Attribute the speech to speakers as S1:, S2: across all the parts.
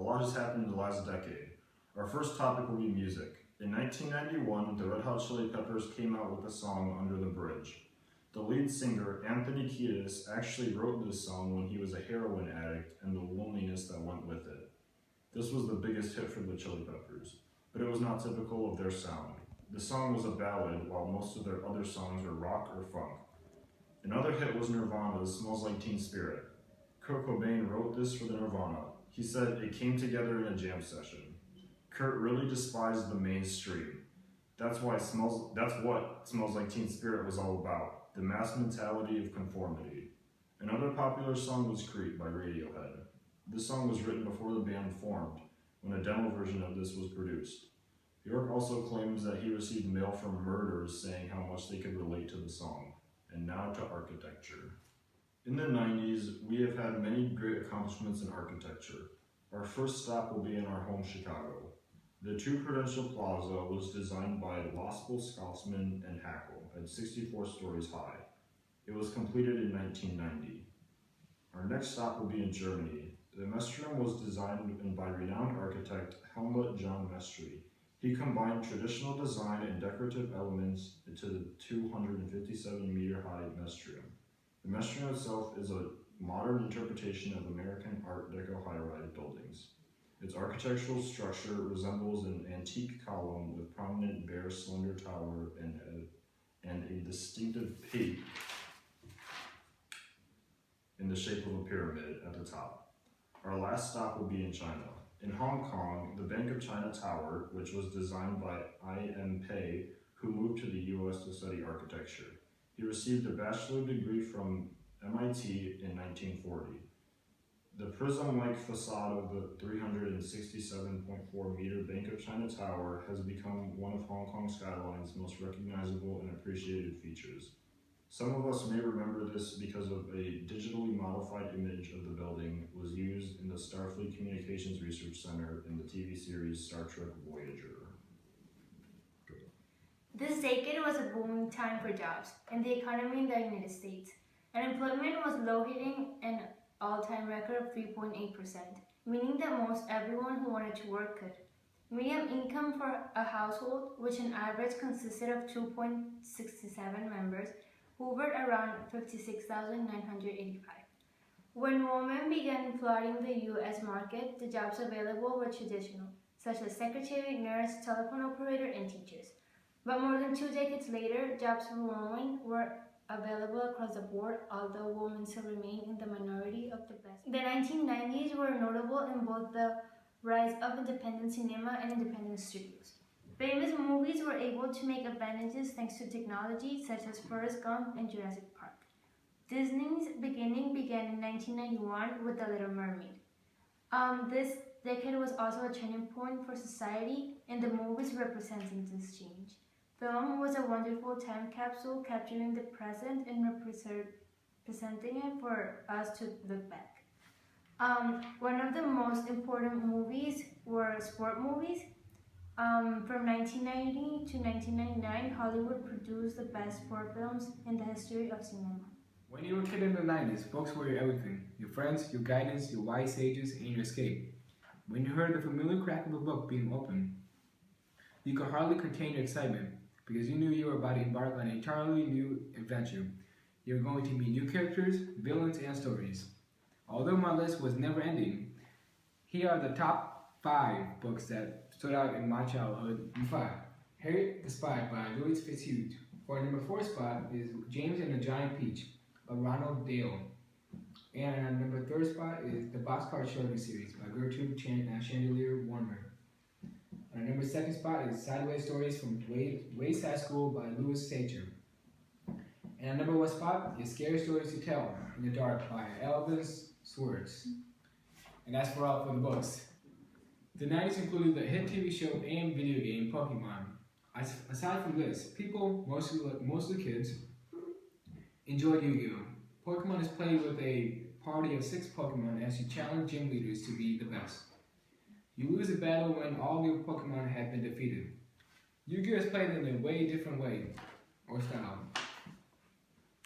S1: A lot has happened in the last decade. Our first topic will be music. In 1991, the Red Hot Chili Peppers came out with the song Under the Bridge. The lead singer, Anthony Kiedis, actually wrote this song when he was a heroin addict and the loneliness that went with it. This was the biggest hit for the Chili Peppers, but it was not typical of their sound. The song was a ballad, while most of their other songs were rock or funk. Another hit was Nirvana's Smells Like Teen Spirit. Kurt Cobain wrote this for the Nirvana. He said it came together in a jam session. Kurt really despised the mainstream. That's what Smells Like Teen Spirit was all about, the mass mentality of conformity. Another popular song was Creep by Radiohead. This song was written before the band formed, when a demo version of this was produced. York also claims that he received mail from murderers saying how much they could relate to the song. And now to architecture. In the 90s, we have had many great accomplishments in architecture. Our first stop will be in our home Chicago. The Two Prudential Plaza was designed by Lossable, Scotsman, and Hackle at 64 stories high. It was completed in 1990. Our next stop will be in Germany. The Mestre was designed by renowned architect Helmut John Mestre. He combined traditional design and decorative elements into the 257-meter-high Mestrium. The Mestrium itself is a modern interpretation of American Art Deco high-rise buildings. Its architectural structure resembles an antique column with prominent bare, slender tower and a distinctive peak in the shape of a pyramid at the top. Our last stop will be in China. In Hong Kong, the Bank of China Tower, which was designed by I.M. Pei, who moved to the U.S. to study architecture. He received a bachelor's degree from MIT in 1940. The prism-like facade of the 367.4-meter Bank of China Tower has become one of Hong Kong skyline's most recognizable and appreciated features. Some of us may remember this because of a digitally modified image of the building was used in the Starfleet Communications Research Center in the TV series Star Trek Voyager.
S2: This decade was a booming time for jobs and the economy in the United States. Unemployment was low, hitting an all-time record of 3.8%, meaning that most everyone who wanted to work could. Median income for a household, which on average consisted of 2.67 members, hovered around $56,985. When women began flooding the U.S. market, the jobs available were traditional, such as secretary, nurse, telephone operator, and teachers. But more than 2 decades later, jobs for women were available across the board, although women still remain in the minority of the best. The 1990s were notable in both the rise of independent cinema and independent studios. Famous movies were able to make advantages thanks to technology such as Forrest Gump and Jurassic Park. Disney's beginning began in 1991 with The Little Mermaid. This decade was also a turning point for society, and the movies representing this change. Film was a wonderful time capsule capturing the present and presenting it for us to look back. One of the most important movies were sport movies. From 1990 to 1999, Hollywood produced the best sport films in the history of cinema.
S3: When you were a kid in the 90s, books were your everything. Your friends, your guidance, your wise sages, and your escape. When you heard the familiar crack of a book being opened, you could hardly contain your excitement, because you knew you were about to embark on an entirely new adventure. You were going to meet new characters, villains, and stories. Although my list was never ending, here are the top 5 books that stood out in my childhood. 5. Harriet the Spy by Louis Fitzhugh. For our number 4 spot is James and the Giant Peach by Ronald Dale. And our number 3 spot is the Boxcar Children series by Gertrude Chandelier Warner. Our number 2 spot is Sideways Stories from Ways High School by Louis Sacher. And our number 1 spot is Scary Stories to Tell in the Dark by Elvis Swartz. And that's for all for the books. The 90s included the hit TV show and video game Pokemon. Aside from this, people, mostly kids, enjoyed Yu-Gi-Oh! Pokemon is played with a party of 6 Pokemon as you challenge gym leaders to be the best. You lose a battle when all your Pokemon have been defeated. Yu-Gi-Oh! Is played in a way different way, or style.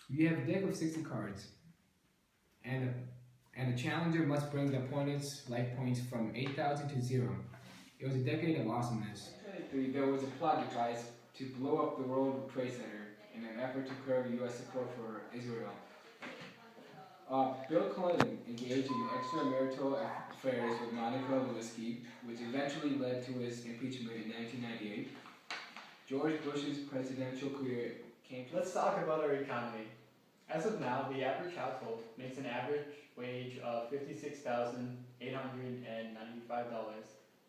S3: You have a deck of 60 cards, and and the challenger must bring the opponent's life points from 8,000 to 0. It was a decade of awesomeness. There was a plot devised to blow up the World Trade Center in an effort to curb U.S. support for Israel. Bill Clinton engaged in extramarital affairs with Monica Lewinsky, which eventually led to his impeachment in 1998. George Bush's presidential career came to...
S4: Let's talk about our economy. As of now, the average household makes an average wage of $56,895,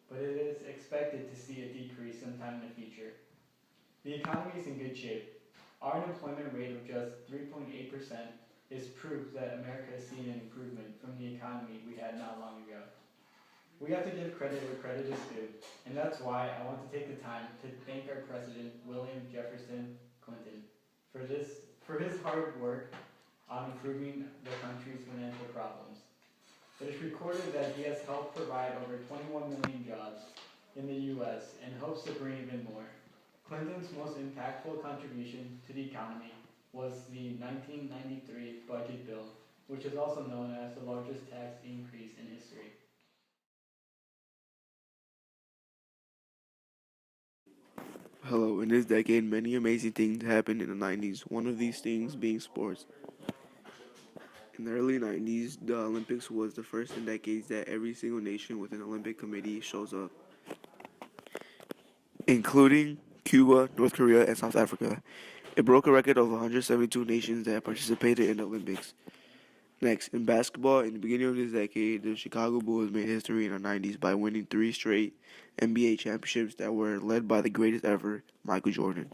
S4: but it is expected to see a decrease sometime in the future. The economy is in good shape. Our unemployment rate of just 3.8% is proof that America has seen an improvement from the economy we had not long ago. We have to give credit where credit is due, and that's why I want to take the time to thank our President, William Jefferson Clinton, for his hard work on improving the country's financial problems. It is recorded that he has helped provide over 21 million jobs in the U.S. and hopes to bring even more. Clinton's most impactful contribution to the economy was the 1993 budget bill, which is also known as the largest tax increase in history.
S5: Hello, in this decade, many amazing things happened in the 90s, one of these things being sports. In the early 90s, the Olympics was the first in decades that every single nation with an Olympic committee shows up, including Cuba, North Korea, and South Africa. It broke a record of 172 nations that participated in the Olympics. Next, in basketball, in the beginning of this decade, the Chicago Bulls made history in the 90s by winning 3 straight NBA championships that were led by the greatest ever, Michael Jordan.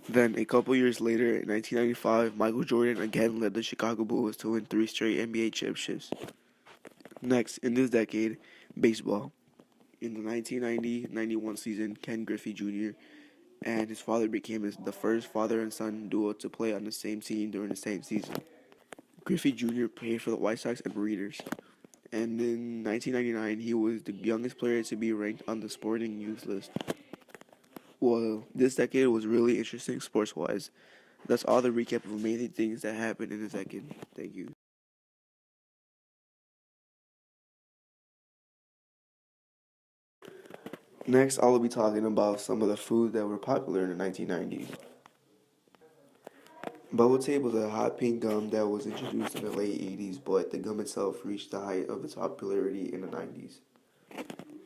S5: Then, a couple years later, in 1995, Michael Jordan again led the Chicago Bulls to win 3 straight NBA championships. Next, in this decade, baseball. In the 1990-91 season, Ken Griffey Jr. and his father became the first father and son duo to play on the same team during the same season. Griffey Jr. played for the White Sox and Breeders, and in 1999 he was the youngest player to be ranked on the Sporting News list. Well, this decade was really interesting sports-wise. That's all the recap of amazing things that happened in this decade. Thank you. Next, I'll be talking about some of the foods that were popular in the 1990s. Bubble tape was a hot pink gum that was introduced in the late 80s, but the gum itself reached the height of its popularity in the 90s.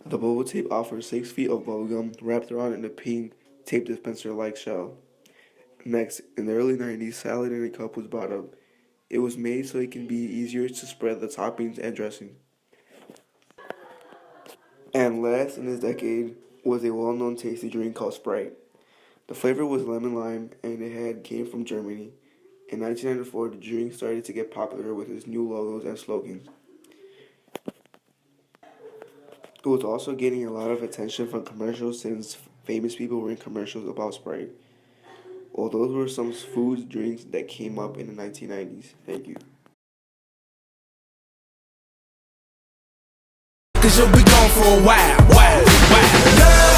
S5: The bubble tape offers 6 feet of bubble gum wrapped around in a pink tape dispenser-like shell. Next, in the early 90s, salad in a cup was brought up. It was made so it can be easier to spread the toppings and dressing. And last in this decade was a well-known tasty drink called Sprite. The flavor was lemon lime, and it came from Germany. In 1994, the drink started to get popular with its new logos and slogans. It was also getting a lot of attention from commercials since famous people were in commercials about Sprite. Well, those were some foods, drinks that came up in the 1990s. Thank you.
S6: Cause you'll be gone for a while.